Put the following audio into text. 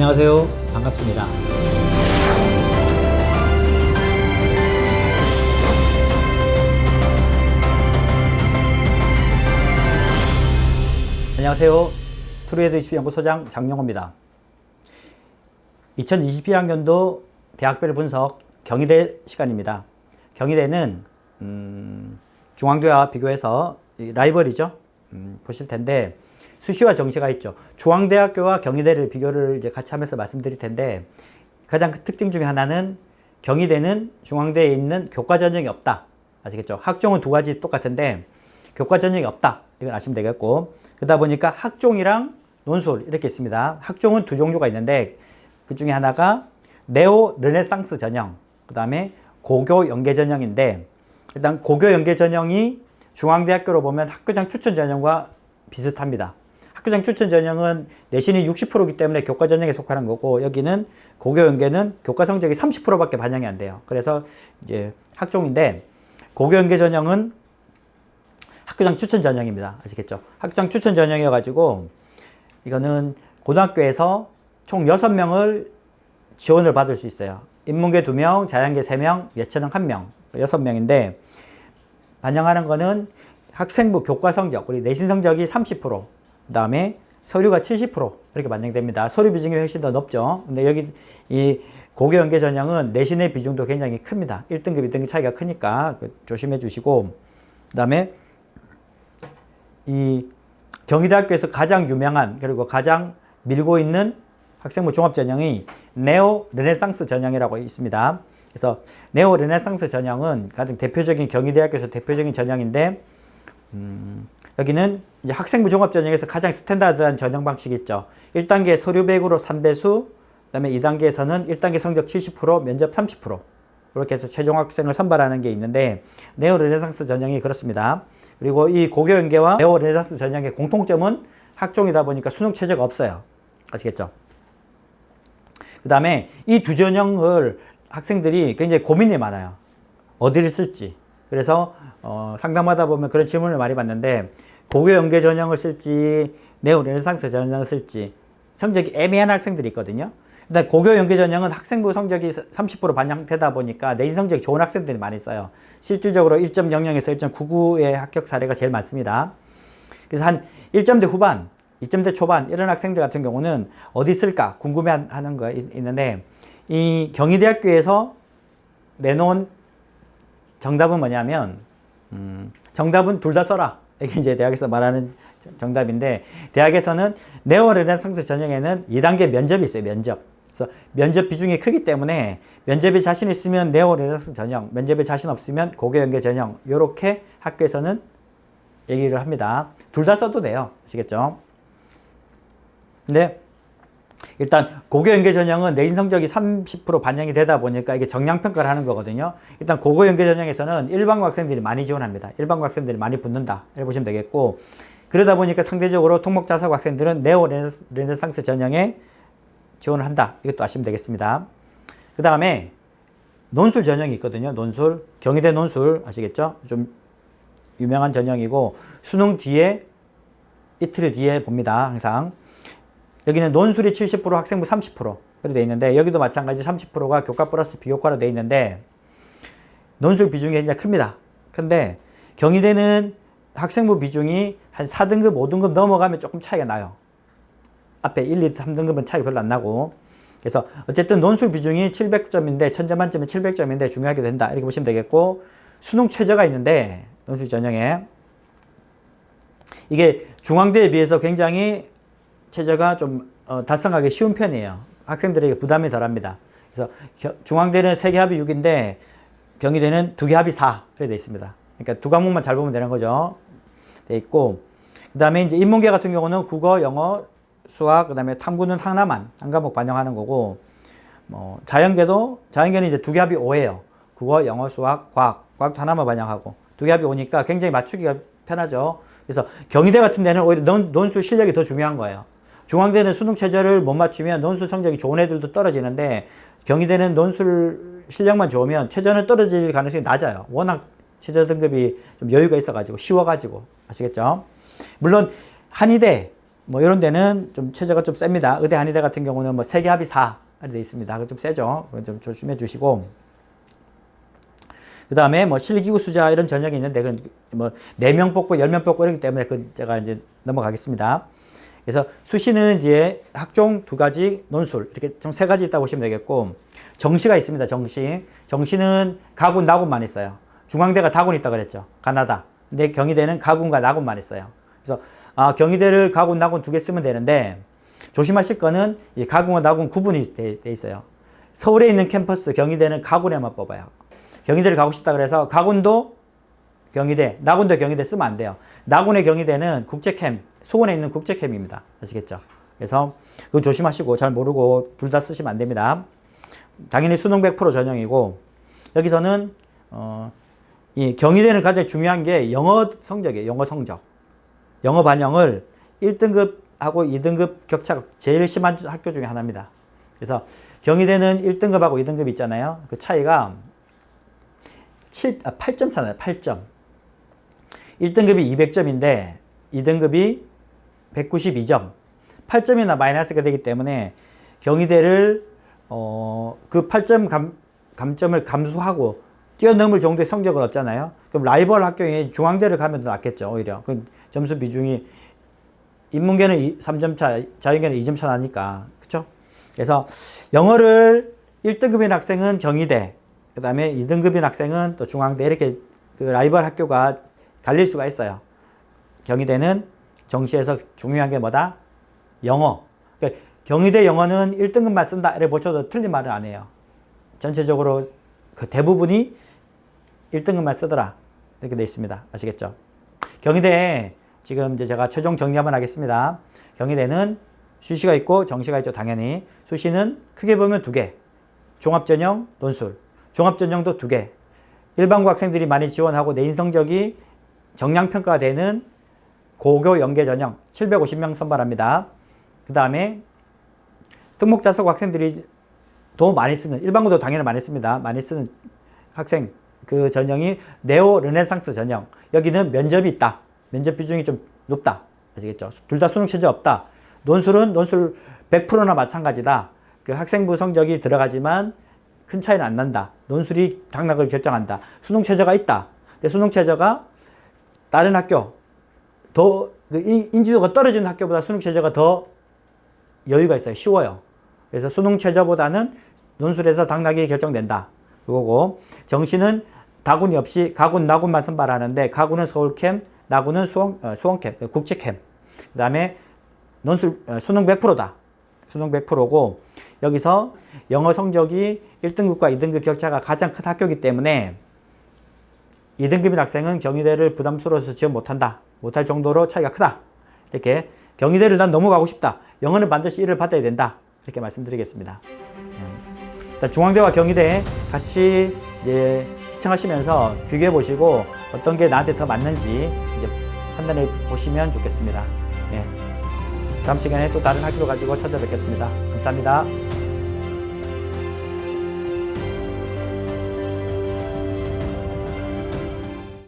안녕하세요. 반갑습니다. 안녕하세요. 트루에드 HP연구소장 장용호입니다. 2021학년도 대학별 분석 경희대 시간입니다. 경희대는 중앙대와 비교해서 라이벌이죠. 보실 텐데 수시와 정시가 있죠. 중앙대학교와 경희대를 비교를 이제 같이 하면서 말씀드릴 텐데 가장 큰 특징 중에 하나는 경희대는 중앙대에 있는 교과 전형이 없다. 아시겠죠? 학종은 두 가지 똑같은데 교과 전형이 없다. 이건 아시면 되겠고, 그러다 보니까 학종이랑 논술 이렇게 있습니다. 학종은 두 종류가 있는데 그 중에 하나가 네오 르네상스 전형, 그 다음에 고교 연계 전형인데, 일단 고교 연계 전형이 중앙대학교로 보면 학교장 추천 전형과 비슷합니다. 학교장 추천 전형은 내신이 60%이기 때문에 교과 전형에 속하는 거고, 여기는 고교 연계는 교과 성적이 30%밖에 반영이 안 돼요. 그래서 이제 학종인데, 고교 연계 전형은 학교장 추천 전형입니다. 아시겠죠? 학교장 추천 전형이어가지고 이거는 고등학교에서 총 6명을 지원을 받을 수 있어요. 인문계 2명, 자연계 3명, 예체능 1명, 6명인데 반영하는 거는 학생부 교과 성적, 우리 내신 성적이 30%, 그 다음에 서류가 70% 이렇게 반영됩니다. 서류 비중이 훨씬 더 높죠. 근데 여기 이 고교 연계 전형은 내신의 비중도 굉장히 큽니다. 1등급, 2등급 차이가 크니까 조심해 주시고, 그 다음에 이 경희대학교에서 가장 유명한 그리고 가장 밀고 있는 학생부 종합 전형이 네오 르네상스 전형이라고 있습니다. 그래서 네오 르네상스 전형은 가장 대표적인 경희대학교에서 대표적인 전형인데, 여기는 이제 학생부 종합 전형에서 가장 스탠다드한 전형 방식이 있죠. 1단계 서류 100으로 3배수, 그 다음에 2단계에서는 1단계 성적 70%, 면접 30%. 이렇게 해서 최종 학생을 선발하는 게 있는데, 네오 르네상스 전형이 그렇습니다. 그리고 이 고교 연계와 네오 르네상스 전형의 공통점은 학종이다 보니까 수능 최저가 없어요. 아시겠죠? 그 다음에 이 두 전형을 학생들이 굉장히 고민이 많아요. 어디를 쓸지. 그래서 상담하다 보면 그런 질문을 많이 받는데, 고교 연계 전형을 쓸지 네오 르네상스 전형을 쓸지 성적이 애매한 학생들이 있거든요. 일단 고교 연계 전형은 학생부 성적이 30% 반영되다 보니까 내신 성적이 좋은 학생들이 많이 써요. 실질적으로 1.00에서 1.99의 합격 사례가 제일 많습니다. 그래서 한 1점대 후반, 2점대 초반 이런 학생들 같은 경우는 어디 쓸까 궁금해하는 거 있는데, 이 경희대학교에서 내놓은 정답은 뭐냐면, 정답은 둘 다 써라. 이게 이제 대학에서 말하는 정답인데, 대학에서는 네오 르네상스 전형에는 2단계 면접이 있어요. 면접. 그래서 면접 비중이 크기 때문에 면접에 자신 있으면 네오 르네상스 전형, 면접에 자신 없으면 고교 연계 전형, 이렇게 학교에서는 얘기를 합니다. 둘 다 써도 돼요. 아시겠죠? 근데 일단 고교 연계 전형은 내신 성적이 30% 반영이 되다 보니까 이게 정량 평가를 하는 거거든요. 일단 고교 연계 전형에서는 일반고 학생들이 많이 지원합니다. 일반고 학생들이 많이 붙는다 이렇게 보시면 되겠고, 그러다 보니까 상대적으로 토목자사고 학생들은 네오 르네상스 전형에 지원을 한다. 이것도 아시면 되겠습니다. 그 다음에 논술 전형이 있거든요. 논술, 경희대 논술 아시겠죠? 좀 유명한 전형이고, 수능 뒤에 이틀 뒤에 봅니다. 항상 여기는 논술이 70%, 학생부 30% 그렇게 돼 있는데, 여기도 마찬가지 30%가 교과 플러스 비교과로 돼 있는데, 논술 비중이 굉장히 큽니다. 근데 경희대는 학생부 비중이 한 4등급, 5등급 넘어가면 조금 차이가 나요. 앞에 1, 2, 3등급은 차이 별로 안 나고. 그래서 어쨌든 논술 비중이 700점인데 1000점 만점에 700점인데 중요하게 된다 이렇게 보시면 되겠고, 수능 최저가 있는데 논술 전형에 이게 중앙대에 비해서 굉장히 최저가 좀 달성하기 쉬운 편이에요. 학생들에게 부담이 덜합니다. 그래서 중앙대는 3개 합이 6인데 경희대는 2개 합이 4 그렇게 돼 있습니다. 그러니까 두 과목만 잘 보면 되는 거죠. 돼 있고, 그 다음에 이제 인문계 같은 경우는 국어, 영어, 수학, 그 다음에 탐구는 하나만 한 과목 반영하는 거고, 자연계는 이제 2개 합이 5예요. 국어, 영어, 수학, 과학도 하나만 반영하고 2개 합이 5니까 굉장히 맞추기가 편하죠. 그래서 경희대 같은 데는 오히려 논술 실력이 더 중요한 거예요. 중앙대는 수능 최저를 못 맞추면 논술 성적이 좋은 애들도 떨어지는데, 경희대는 논술 실력만 좋으면 최저는 떨어질 가능성이 낮아요. 워낙 최저 등급이 좀 여유가 있어가지고 쉬워가지고. 아시겠죠? 물론 한의대 뭐 이런 데는 좀 최저가 좀 셉니다. 의대 한의대 같은 경우는 뭐 세계합이 4 이렇게 돼 있습니다. 그거 좀 세죠. 그건 좀 조심해 주시고. 그 다음에 뭐 실기구 수자 이런 전형이 있는데 그건 뭐 4명 뽑고 10명 뽑고 이러기 때문에 그 제가 이제 넘어가겠습니다. 그래서 수시는 이제 학종 2가지, 논술 이렇게 총 3가지 있다고 보시면 되겠고, 정시가 있습니다. 정시는 가군, 나군만 있어요. 중앙대가 다군 있다 그랬죠. 가나다. 근데 경희대는 가군과 나군만 있어요. 그래서 경희대를 가군, 나군 2개 쓰면 되는데, 조심하실 거는 이 가군과 나군 구분이 돼 있어요. 서울에 있는 캠퍼스 경희대는 가군에만 뽑아요. 경희대를 가고 싶다 그래서 가군도 경희대, 나군도 경희대 쓰면 안 돼요. 나군의 경희대는 국제캠, 수원에 있는 국제캠입니다. 아시겠죠? 그래서 그거 조심하시고, 잘 모르고 둘 다 쓰시면 안 됩니다. 당연히 수능 100% 전형이고, 여기서는 이 경희대는 가장 중요한 게 영어 성적이에요. 영어 성적. 영어 반영을 1등급하고 2등급 격차가 제일 심한 학교 중에 하나입니다. 그래서 경희대는 1등급하고 2등급 있잖아요. 그 차이가 8점 차나요. 8점. 1등급이 200점인데 2등급이 192점. 8점이나 마이너스가 되기 때문에 경희대를 그 8점 감점을 감수하고 뛰어넘을 정도의 성적을 얻잖아요. 그럼 라이벌 학교인 중앙대를 가면 더 낫겠죠. 오히려 그 점수 비중이 인문계는 3점 차, 자연계는 2점 차 나니까. 그렇죠? 그래서 영어를 1등급인 학생은 경희대, 그 다음에 2등급인 학생은 또 중앙대, 이렇게 그 라이벌 학교가 갈릴 수가 있어요. 경희대는 정시에서 중요한 게 뭐다? 영어. 그러니까 경희대 영어는 1등급만 쓴다 이렇게 보셔도 틀린 말을 안 해요. 전체적으로 그 대부분이 1등급만 쓰더라 이렇게 돼 있습니다. 아시겠죠? 경희대 지금 이제 제가 최종 정리 한번 하겠습니다. 경희대는 수시가 있고 정시가 있죠. 당연히. 수시는 크게 보면 2개. 종합전형, 논술. 종합전형도 2개. 일반고 학생들이 많이 지원하고 내인 성적이 정량평가가 되는 고교 연계전형 750명 선발합니다. 그 다음에 특목자석 학생들이 더 많이 쓰는, 일반고도 당연히 많이 씁니다. 많이 쓰는 학생 그 전형이 네오 르네상스 전형. 여기는 면접이 있다. 면접 비중이 좀 높다. 아시겠죠? 둘 다 수능 최저 없다. 논술은 논술 100%나 마찬가지다. 그 학생부 성적이 들어가지만 큰 차이는 안 난다. 논술이 당락을 결정한다. 수능 최저가 있다. 근데 수능 최저가 다른 학교 더 인지도가 떨어지는 학교보다 수능 최저가 더 여유가 있어요. 쉬워요. 그래서 수능 최저보다는 논술에서 당락이 결정된다. 그거고, 정시는 다군이 없이 가군, 나군만 선발하는데, 가군은 서울캠, 나군은 수원캠, 국제캠. 그 다음에 논술, 수능 100%다. 수능 100%고, 여기서 영어 성적이 1등급과 2등급 격차가 가장 큰 학교이기 때문에 2등급인 학생은 경희대를 부담스러워서 지원 못한다. 못할 정도로 차이가 크다. 이렇게 경희대를 난 너무 가고 싶다. 영어는 반드시 1을 받아야 된다. 이렇게 말씀드리겠습니다. 일단 중앙대와 경희대 같이 이제 시청하시면서 비교해 보시고 어떤 게 나한테 더 맞는지 이제 판단해 보시면 좋겠습니다. 네. 다음 시간에 또 다른 학교 가지고 찾아뵙겠습니다. 감사합니다.